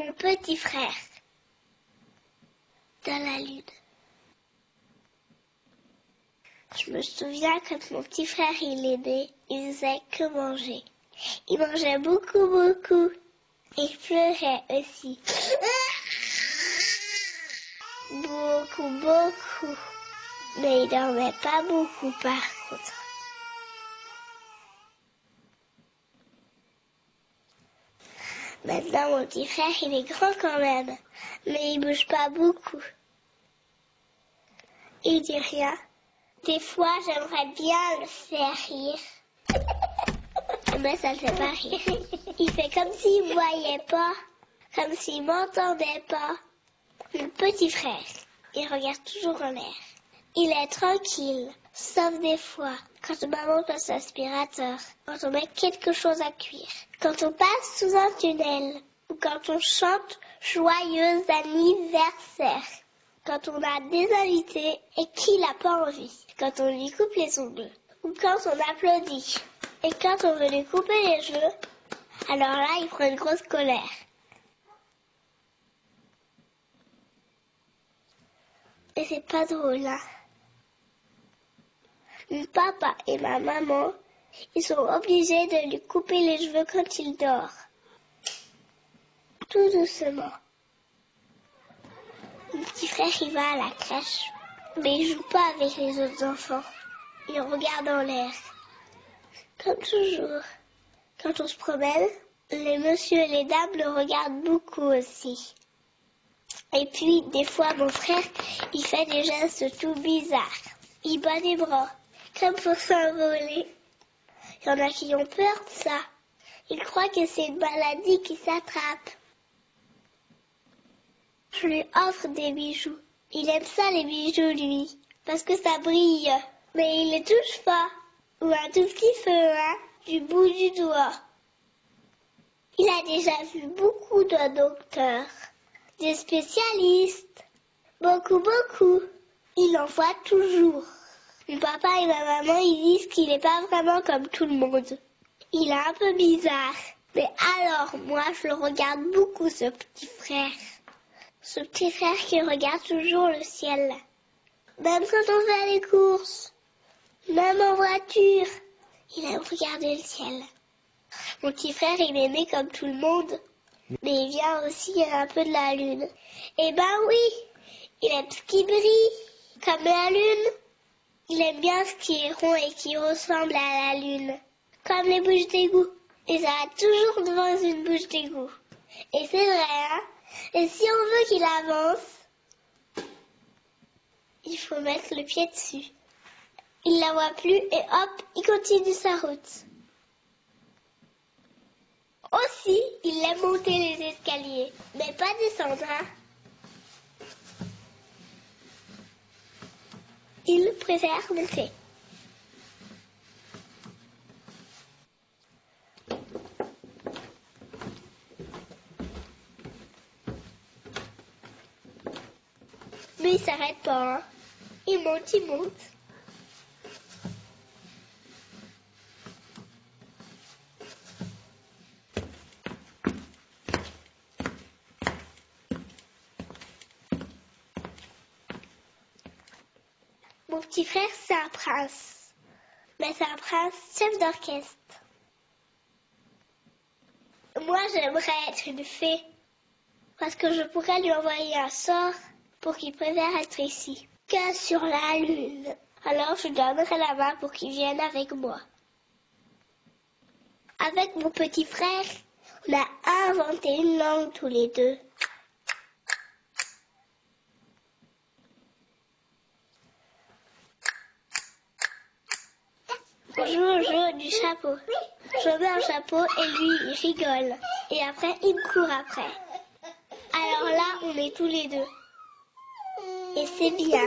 Mon petit frère. Dans la lune. Je me souviens quand mon petit frère il est né, il faisait que manger. Il mangeait beaucoup, beaucoup. Il pleurait aussi. Beaucoup, beaucoup. Mais il dormait pas beaucoup par contre. Maintenant, mon petit frère, il est grand quand même. Mais il bouge pas beaucoup. Il dit rien. Des fois, j'aimerais bien le faire rire. Mais ça ne fait pas rire. Il fait comme s'il ne voyait pas. Comme s'il m'entendait pas. Mon petit frère, il regarde toujours en l'air. Il est tranquille, sauf des fois, quand maman passe l'aspirateur, quand on met quelque chose à cuire, quand on passe sous un tunnel, ou quand on chante joyeux anniversaire, quand on a des invités et qu'il n'a pas envie, quand on lui coupe les ongles, ou quand on applaudit, et quand on veut lui couper les cheveux, alors là, il prend une grosse colère. Et c'est pas drôle, hein. Mon papa et ma maman, ils sont obligés de lui couper les cheveux quand il dort. Tout doucement. Mon petit frère, il va à la crèche, mais il joue pas avec les autres enfants. Il regarde en l'air. Comme toujours. Quand on se promène, les messieurs et les dames le regardent beaucoup aussi. Et puis, des fois, mon frère, il fait des gestes tout bizarres. Il bat les bras, comme pour s'envoler. Il y en a qui ont peur de ça. Ils croient que c'est une maladie qui s'attrape. Je lui offre des bijoux. Il aime ça, les bijoux, lui, parce que ça brille. Mais il les touche pas. Ou un tout petit feu, hein, du bout du doigt. Il a déjà vu beaucoup de docteurs. Des spécialistes. Beaucoup, beaucoup. Il en voit toujours. Mon papa et ma maman, ils disent qu'il n'est pas vraiment comme tout le monde. Il est un peu bizarre. Mais alors, moi, je le regarde beaucoup, ce petit frère. Ce petit frère qui regarde toujours le ciel. Même quand on fait les courses. Même en voiture. Il aime regarder le ciel. Mon petit frère, il est né comme tout le monde. Mais il vient aussi un peu de la lune. Eh ben oui, il aime ce qui brille, comme la lune. Il aime bien ce qui est rond et qui ressemble à la lune, comme les bouches d'égout. Il s'arrête toujours devant une bouche d'égout. Et c'est vrai, hein. Et si on veut qu'il avance, il faut mettre le pied dessus. Il la voit plus et hop, il continue sa route. Aussi, il aime monter les escaliers, mais pas descendre, hein. Il préfère monter. Mais il s'arrête pas, hein. Il monte, il monte. Mon petit frère, c'est un prince. Mais c'est un prince chef d'orchestre. Moi, j'aimerais être une fée. Parce que je pourrais lui envoyer un sort pour qu'il préfère être ici que sur la lune. Alors, je donnerai la main pour qu'il vienne avec moi. Avec mon petit frère, on a inventé une langue tous les deux. On joue au jeu du chapeau. Je mets un chapeau et lui, il rigole. Et après, il me court après. Alors là, on est tous les deux. Et c'est bien.